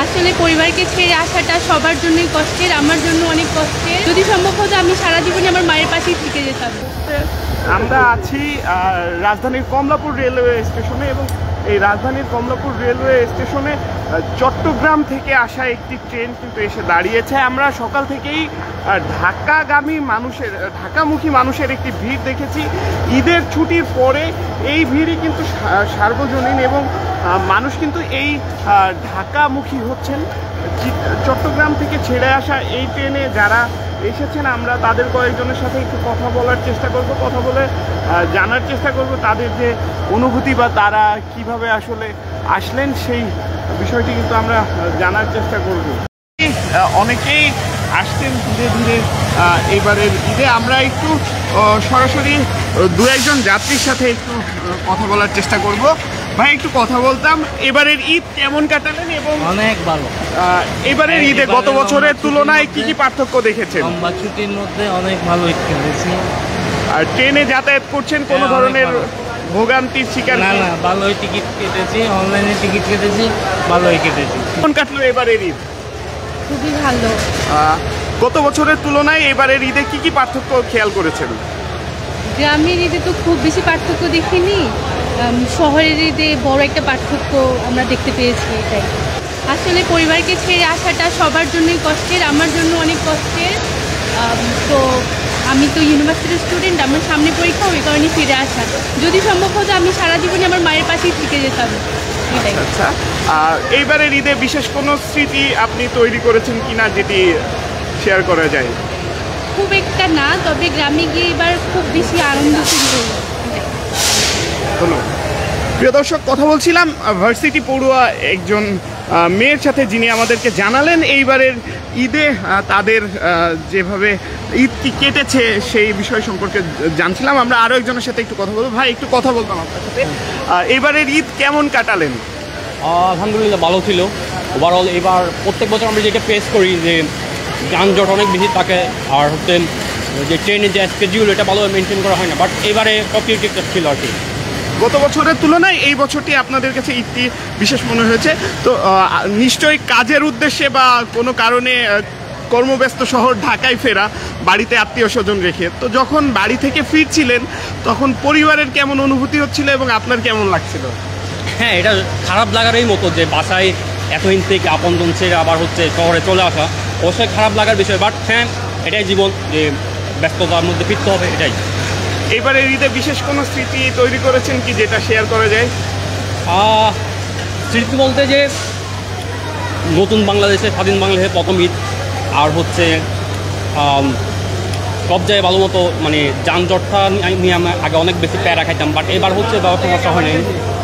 আসলে পরিবারকে ছেড়ে আসাটা সবার জন্যই কষ্টের, আমার জন্য অনেক কষ্টের। যদি সম্ভব হতো আমি সারা জীবনে আমার মায়ের পাশেই থেকে যেতাম। আমরা আছি রাজধানীর কমলাপুর রেলওয়ে স্টেশনে এবং এই রাজধানীর কমলাপুর রেলওয়ে স্টেশনে চট্টগ্রাম থেকে আসা একটি ট্রেন কিন্তু এসে দাঁড়িয়েছে। আমরা সকাল থেকেই ঢাকামুখী মানুষের একটি ভিড় দেখেছি। ঈদের ছুটির পরে এই ভিড়ই কিন্তু সার্বজনীন এবং মানুষ কিন্তু এই ঢাকামুখী হচ্ছেন। চট্টগ্রাম থেকে ছেড়ে আসা এই ট্রেনে যারা এসেছেন আমরা তাদের কয়েকজনের সাথে একটু কথা বলার চেষ্টা করব, কথা বলে জানার চেষ্টা করব তাদের যে অনুভূতি বা তারা কিভাবে আসলে আসলেন সেই বিষয়টি কিন্তু আমরা জানার চেষ্টা করব। অনেকেই আসছেন ধীরে ধীরে এবারের ঈদে। আমরা একটু সরাসরি দু একজন যাত্রীর সাথে একটু কথা বলার চেষ্টা করব। ভাই একটু কথা বলতাম, এবারের ঈদ কেমন কাটালেন এবং অনেক ভালো। এবারের ঈদে গত বছরের তুলনায় কি কি পার্থক্য দেখেছেন? লম্বা ছুটির মধ্যে অনেক ভালো ঈদ কেটেছি। আর ট্রেনে যাতায়াত করছেন কোনো ধরনের ভোগান্তির শিকার? না না, ভালোই টিকিট কেটেছি, অনলাইনে টিকিট কেটেছি, ভালোই কেটেছি। কেমন কাটলো এবারের ঈদ? খুবই ভালো। গত বছরের তুলনায় এবারের ঈদে কি কি পার্থক্য খেয়াল করেছেন? গ্রামের ঈদে তো খুব বেশি পার্থক্য দেখিনি, শহরের ঈদে বড় একটা পার্থক্য আমরা দেখতে পেয়েছি। এটাই আসলে পরিবারকে ছেড়ে আসাটা সবার জন্যই কষ্টের, আমার জন্য অনেক কষ্টের। তো আমি তো ইউনিভার্সিটির স্টুডেন্ট, আমার সামনে পরীক্ষা, ওই কারণে ফিরে আসা। যদি সম্ভব হতো আমি সারা জীবনে আমার মায়ের পাশেই থেকে যেতাম। আচ্ছা, আর এইবারের ঈদে বিশেষ কোনো স্মৃতি আপনি তৈরি করেছেন কিনা যেটি শেয়ার করা যায়? খুব একটা না, তবে গ্রামে গিয়ে এবার খুব বেশি আনন্দ ফিল করি। ধন্যবাদ। প্রিয় দর্শক, কথা বলছিলাম ভার্সিটি পড়ুয়া একজন মেয়ের সাথে, যিনি আমাদেরকে জানালেন এইবারের ঈদে তাদের যেভাবে ঈদ কি কেটেছে সেই বিষয় সম্পর্কে জানছিলাম। আমরা আরও একজনের সাথে একটু কথা বলবো। ভাই একটু কথা বলতাম আপনার সাথে, এইবারের ঈদ কেমন কাটালেন? আলহামদুলিল্লাহ ভালো ছিল। ওভারঅল এবার প্রত্যেক বছর আমরা যেটা ফেস করি যে যানজট অনেক বেশি থাকে, আর হচ্ছে যে ট্রেনের যে স্কেডিউল এটা ভালোভাবে মেনটেন করা হয় না, বাট এবারে সব কিছু ছিল আর কি। গত বছরের তুলনায় এই বছরটি আপনাদের কাছে ঈদটি বিশেষ মনে হয়েছে তো নিশ্চয়ই কাজের উদ্দেশ্যে বা কোনো কারণে কর্মব্যস্ত শহর ঢাকায় ফেরা, বাড়িতে আত্মীয় স্বজন রেখে, তো যখন বাড়ি থেকে ফিরছিলেন তখন পরিবারের কেমন অনুভূতি হচ্ছিল এবং আপনার কেমন লাগছিল? হ্যাঁ, এটা খারাপ লাগারই মতো যে বাসায় এতদিন থেকে আপনজন ছেড়ে আবার হচ্ছে শহরে চলে আসা, অবশ্যই খারাপ লাগার বিষয়। বাট হ্যাঁ, এটাই জীবন, যে ব্যস্ততার মধ্যে ফিরতে হবে, এটাই। এবারে ঈদে বিশেষ কোনো স্মৃতি তৈরি করেছেন কি যেটা শেয়ার করা যায়? স্মৃতি বলতে যে নতুন বাংলাদেশে, স্বাধীন বাংলাদেশে প্রথম ঈদ, আর হচ্ছে সব জায়গায় ভালো মতো মানে যানজটটা নিয়ে আমরা আগে অনেক বেশি প্যারা খাইতাম, বাট এবার হচ্ছে ব্যবস্থা সমস্যা হয় নাই,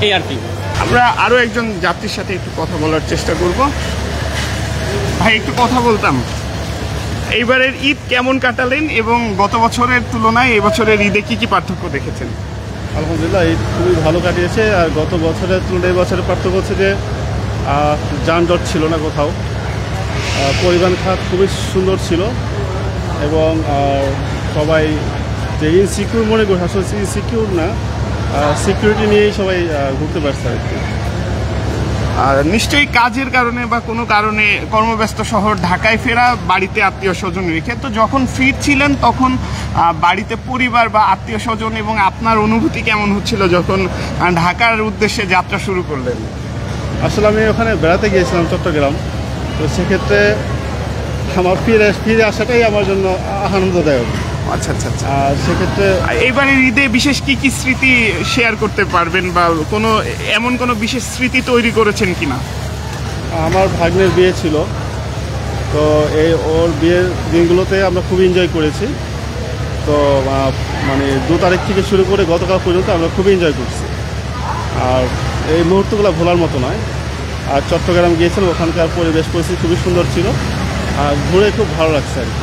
এই আর কি। আমরা আরও একজন যাত্রীর সাথে একটু কথা বলার চেষ্টা করব। ভাই একটু কথা বলতাম, এইবারের ঈদ কেমন কাটালেন এবং গত বছরের তুলনায় এই বছরের ঈদে কি কি পার্থক্য দেখেছেন? আলহামদুলিল্লাহ ঈদ খুবই ভালো কাটিয়েছে। আর গত বছরের তুলনায় বছরের পার্থক্য হচ্ছে যে যানজট ছিল না কোথাও, পরিবহন খাত খুবই সুন্দর ছিল এবং সবাই যে ইনসিকিউর মনে করছে, আসলে ইনসিকিউর না, সিকিউরিটি নিয়েই সবাই ঘুরতে পারছে আর কি। আর নিশ্চয়ই কাজের কারণে বা কোনো কারণে কর্মব্যস্ত শহর ঢাকায় ফেরা, বাড়িতে আত্মীয় স্বজন রেখে, তো যখন ফিরছিলেন তখন বাড়িতে পরিবার বা আত্মীয় স্বজন এবং আপনার অনুভূতি কেমন হচ্ছিল যখন ঢাকার উদ্দেশ্যে যাত্রা শুরু করলেন? আসলে আমি ওখানে বেড়াতে গিয়েছিলাম চট্টগ্রাম, তো সেক্ষেত্রে আমার ফিরে আসাটাই আমার জন্য আনন্দদায়ক। আচ্ছা আচ্ছা আচ্ছা। আর সেক্ষেত্রে এইবারের ঈদে বিশেষ কি কি স্মৃতি শেয়ার করতে পারবেন বা কোনো এমন কোনো বিশেষ স্মৃতি তৈরি করেছেন কিনা? আমার ভাগ্নের বিয়ে ছিল, তো ওর বিয়ের দিনগুলোতে আমরা খুব এনজয় করেছি। তো মানে 2 তারিখ থেকে শুরু করে গতকাল পর্যন্ত আমরা খুব এনজয় করছি। আর এই মুহূর্তগুলো ভোলার মতো নয়। আর চট্টগ্রাম গিয়েছিলাম, ওখানকার পরিবেশ পরিস্থিতি খুবই সুন্দর ছিল, আর ঘুরে খুব ভালো লাগছে আর কি।